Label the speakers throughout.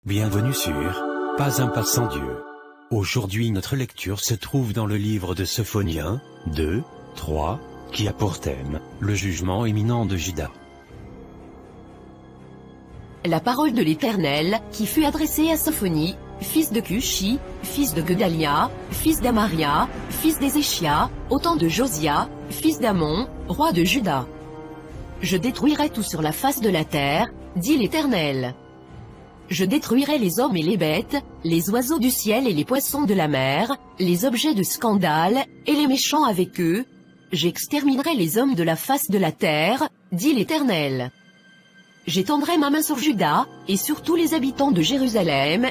Speaker 1: Bienvenue sur Pas un pas sans Dieu. Aujourd'hui notre lecture se trouve dans le livre de Sophoniens, 2, 3, qui a pour thème, le jugement imminent de Juda.
Speaker 2: La parole de l'Éternel, qui fut adressée à Sophonie, fils de Cushi, fils de Gedalia, fils d'Amaria, fils d'Ézéchia, au temps de Josia, fils d'Amon, roi de Juda. Je détruirai tout sur la face de la terre, dit l'Éternel. Je détruirai les hommes et les bêtes, les oiseaux du ciel et les poissons de la mer, les objets de scandale, et les méchants avec eux. J'exterminerai les hommes de la face de la terre, dit l'Éternel. J'étendrai ma main sur Juda, et sur tous les habitants de Jérusalem.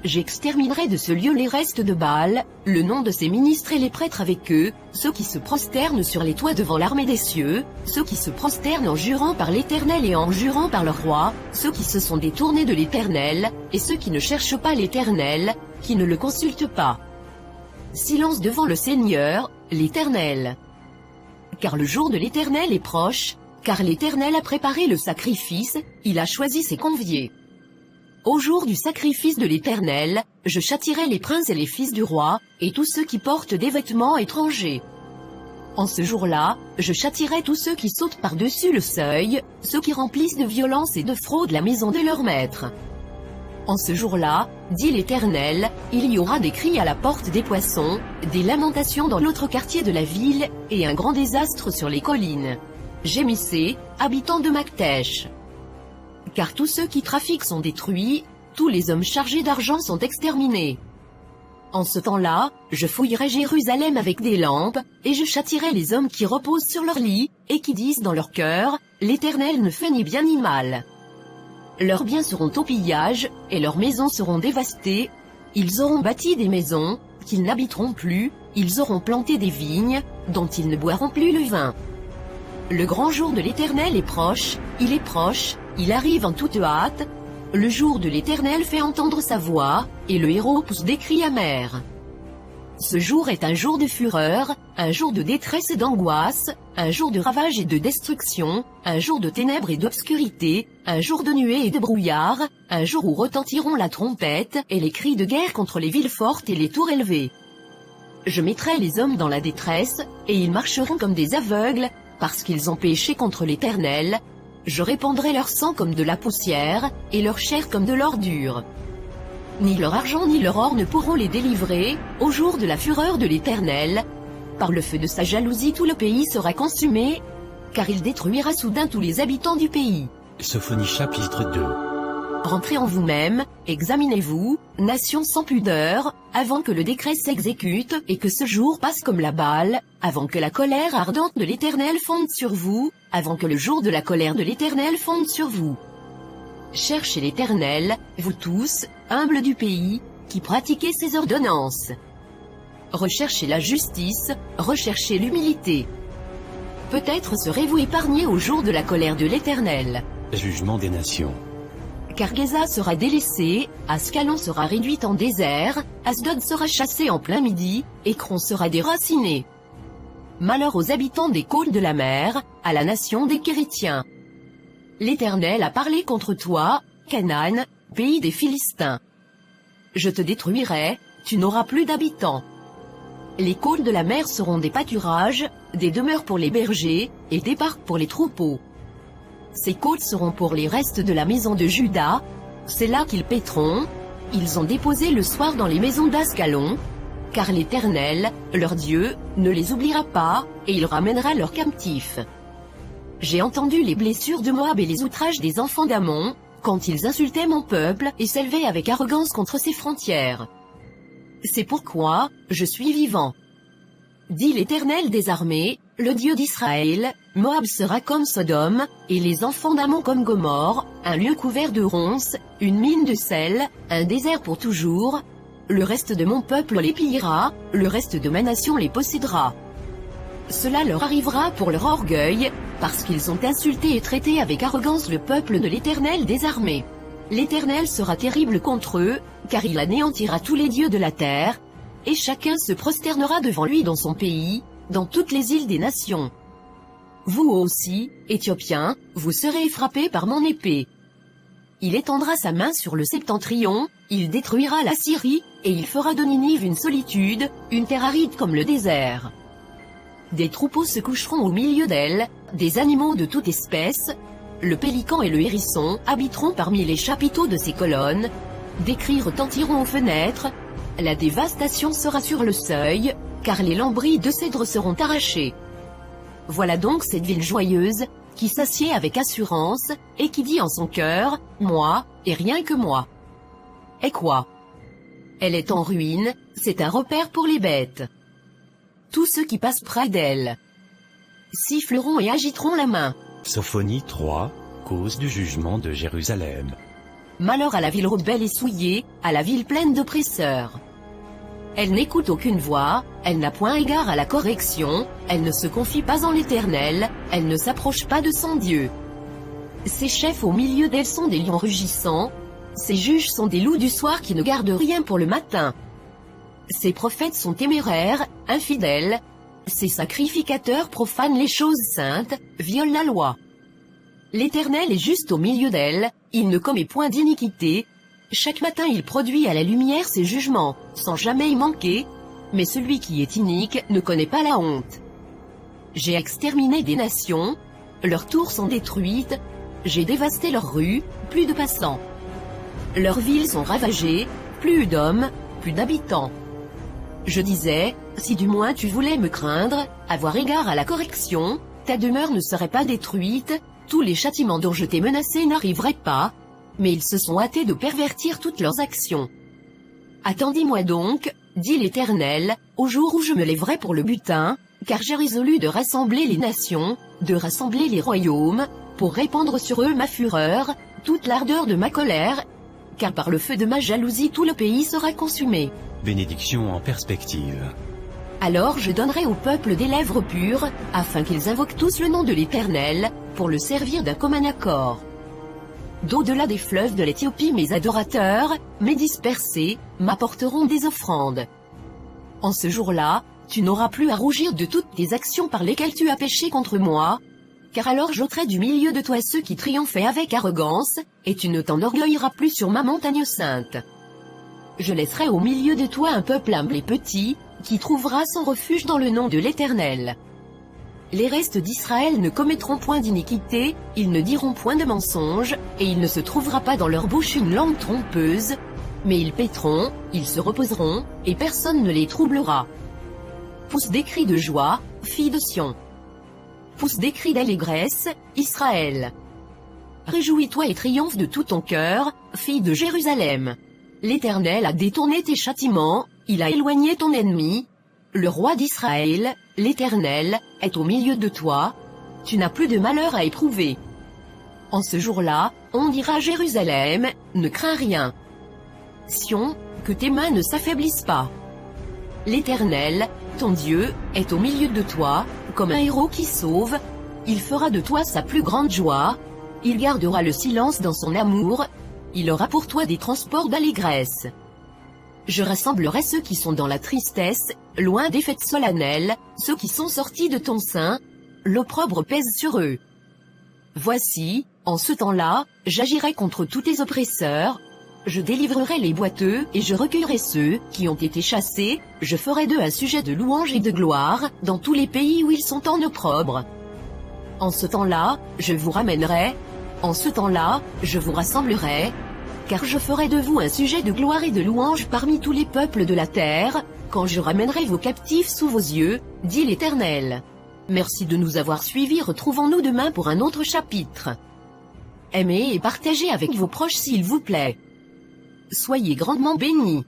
Speaker 2: J'exterminerai de ce lieu les restes de Baal, le nom de ses ministres et les prêtres avec eux, ceux qui se prosternent sur les toits devant l'armée des cieux, ceux qui se prosternent en jurant par l'Éternel et en jurant par leur roi, ceux qui se sont détournés de l'Éternel, et ceux qui ne cherchent pas l'Éternel, qui ne le consultent pas. Silence devant le Seigneur, l'Éternel. Car le jour de l'Éternel est proche, car l'Éternel a préparé le sacrifice, il a choisi ses conviés. Au jour du sacrifice de l'Éternel, je châtierai les princes et les fils du roi, et tous ceux qui portent des vêtements étrangers. En ce jour-là, je châtierai tous ceux qui sautent par-dessus le seuil, ceux qui remplissent de violence et de fraude la maison de leur maître. En ce jour-là, dit l'Éternel, il y aura des cris à la porte des poissons, des lamentations dans l'autre quartier de la ville, et un grand désastre sur les collines. Gémissez, habitants de Maktesh. Car tous ceux qui trafiquent sont détruits, tous les hommes chargés d'argent sont exterminés. En ce temps-là, je fouillerai Jérusalem avec des lampes, et je châtierai les hommes qui reposent sur leur lit, et qui disent dans leur cœur, l'Éternel ne fait ni bien ni mal. Leurs biens seront au pillage, et leurs maisons seront dévastées. Ils auront bâti des maisons, qu'ils n'habiteront plus, ils auront planté des vignes, dont ils ne boiront plus le vin. Le grand jour de l'Éternel est proche, il arrive en toute hâte. Le jour de l'Éternel fait entendre sa voix, et le héros pousse des cris amers. Ce jour est un jour de fureur, un jour de détresse et d'angoisse, un jour de ravage et de destruction, un jour de ténèbres et d'obscurité, un jour de nuées et de brouillard, un jour où retentiront la trompette et les cris de guerre contre les villes fortes et les tours élevées. Je mettrai les hommes dans la détresse, et ils marcheront comme des aveugles, parce qu'ils ont péché contre l'Éternel. Je répandrai leur sang comme de la poussière, et leur chair comme de l'ordure. Ni leur argent ni leur or ne pourront les délivrer, au jour de la fureur de l'Éternel. Par le feu de sa jalousie tout le pays sera consumé, car il détruira soudain tous les habitants du pays.
Speaker 1: Sophonie chapitre 2.
Speaker 2: Rentrez en vous-même, examinez-vous, nations sans pudeur, avant que le décret s'exécute et que ce jour passe comme la balle, avant que la colère ardente de l'Éternel fonde sur vous, avant que le jour de la colère de l'Éternel fonde sur vous. Cherchez l'Éternel, vous tous, humbles du pays, qui pratiquez ses ordonnances. Recherchez la justice, recherchez l'humilité. Peut-être serez-vous épargnés au jour de la colère de l'Éternel.
Speaker 1: Jugement des nations.
Speaker 2: Car Géza sera délaissé, Ascalon sera réduite en désert, Asdod sera chassé en plein midi, Écron sera déraciné. Malheur aux habitants des côtes de la mer, à la nation des Kérétiens. L'Éternel a parlé contre toi, Canaan, pays des Philistins. Je te détruirai, tu n'auras plus d'habitants. Les côtes de la mer seront des pâturages, des demeures pour les bergers, et des parcs pour les troupeaux. Ces côtes seront pour les restes de la maison de Juda, c'est là qu'ils paîtront. Ils ont déposé le soir dans les maisons d'Ascalon, car l'Éternel, leur Dieu, ne les oubliera pas, et il ramènera leurs captifs. J'ai entendu les blessures de Moab et les outrages des enfants d'Amon, quand ils insultaient mon peuple et s'élevaient avec arrogance contre ses frontières. C'est pourquoi, je suis vivant. Dit l'Éternel des armées, le Dieu d'Israël, Moab sera comme Sodome, et les enfants d'Amon comme Gomorrhe, un lieu couvert de ronces, une mine de sel, un désert pour toujours. Le reste de mon peuple les pillera, le reste de ma nation les possédera. Cela leur arrivera pour leur orgueil, parce qu'ils ont insulté et traité avec arrogance le peuple de l'Éternel des armées. L'Éternel sera terrible contre eux, car il anéantira tous les dieux de la terre, et chacun se prosternera devant lui dans son pays, dans toutes les îles des nations. Vous aussi, Éthiopiens, vous serez frappés par mon épée. il étendra sa main sur le septentrion, il détruira la Syrie, et il fera de Ninive une solitude, une terre aride comme le désert. Des troupeaux se coucheront au milieu d'elle, des animaux de toute espèce, le pélican et le hérisson habiteront parmi les chapiteaux de ses colonnes, des cris retentiront aux fenêtres, la dévastation sera sur le seuil, car les lambris de cèdre seront arrachés. Voilà donc cette ville joyeuse, qui s'assied avec assurance, et qui dit en son cœur, moi, et rien que moi. Et quoi? Elle est en ruine, c'est un repère pour les bêtes. Tous ceux qui passent près d'elle siffleront et agiteront la main.
Speaker 1: Sophonie 3, cause du jugement de Jérusalem.
Speaker 2: Malheur à la ville rebelle et souillée, à la ville pleine d'oppresseurs. Elle n'écoute aucune voix, elle n'a point égard à la correction, elle ne se confie pas en l'Éternel, elle ne s'approche pas de son Dieu. Ses chefs au milieu d'elle sont des lions rugissants, ses juges sont des loups du soir qui ne gardent rien pour le matin. Ses prophètes sont téméraires, infidèles, ses sacrificateurs profanent les choses saintes, violent la loi. L'Éternel est juste au milieu d'elle, il ne commet point d'iniquité. Chaque matin il produit à la lumière ses jugements, sans jamais y manquer, mais celui qui est inique ne connaît pas la honte. J'ai exterminé des nations, leurs tours sont détruites, j'ai dévasté leurs rues, plus de passants. Leurs villes sont ravagées, plus d'hommes, plus d'habitants. Je disais, si du moins tu voulais me craindre, avoir égard à la correction, ta demeure ne serait pas détruite, tous les châtiments dont je t'ai menacé n'arriveraient pas, mais ils se sont hâtés de pervertir toutes leurs actions. Attendez-moi donc, dit l'Éternel, au jour où je me lèverai pour le butin, car j'ai résolu de rassembler les nations, de rassembler les royaumes, pour répandre sur eux ma fureur, toute l'ardeur de ma colère, car par le feu de ma jalousie tout le pays sera consumé.
Speaker 1: Bénédiction en perspective.
Speaker 2: Alors je donnerai au peuple des lèvres pures, afin qu'ils invoquent tous le nom de l'Éternel, pour le servir d'un commun accord. D'au-delà des fleuves de l'Éthiopie mes adorateurs, mes dispersés, m'apporteront des offrandes. En ce jour-là, tu n'auras plus à rougir de toutes tes actions par lesquelles tu as péché contre moi, car alors j'ôterai du milieu de toi ceux qui triomphaient avec arrogance, et tu ne t'enorgueilleras plus sur ma montagne sainte. Je laisserai au milieu de toi un peuple humble et petit, qui trouvera son refuge dans le nom de l'Éternel. Les restes d'Israël ne commettront point d'iniquité, ils ne diront point de mensonge, et il ne se trouvera pas dans leur bouche une langue trompeuse, mais ils paîtront, ils se reposeront, et personne ne les troublera. Pousse des cris de joie, fille de Sion. Pousse des cris d'allégresse, Israël. Réjouis-toi et triomphe de tout ton cœur, fille de Jérusalem. L'Éternel a détourné tes châtiments, il a éloigné ton ennemi. Le roi d'Israël, l'Éternel, est au milieu de toi. Tu n'as plus de malheur à éprouver. En ce jour-là, on dira à Jérusalem, ne crains rien. Sion, que tes mains ne s'affaiblissent pas. L'Éternel, ton Dieu, est au milieu de toi, comme un héros qui sauve. Il fera de toi sa plus grande joie. Il gardera le silence dans son amour. Il aura pour toi des transports d'allégresse. Je rassemblerai ceux qui sont dans la tristesse, loin des fêtes solennelles, ceux qui sont sortis de ton sein. L'opprobre pèse sur eux. Voici, en ce temps-là, j'agirai contre tous tes oppresseurs. Je délivrerai les boiteux et je recueillerai ceux qui ont été chassés. Je ferai d'eux un sujet de louange et de gloire dans tous les pays où ils sont en opprobre. En ce temps-là, je vous ramènerai. En ce temps-là, je vous rassemblerai, car je ferai de vous un sujet de gloire et de louange parmi tous les peuples de la terre, quand je ramènerai vos captifs sous vos yeux, dit l'Éternel. Merci de nous avoir suivis, retrouvons-nous demain pour un autre chapitre. Aimez et partagez avec vos proches s'il vous plaît. Soyez grandement bénis.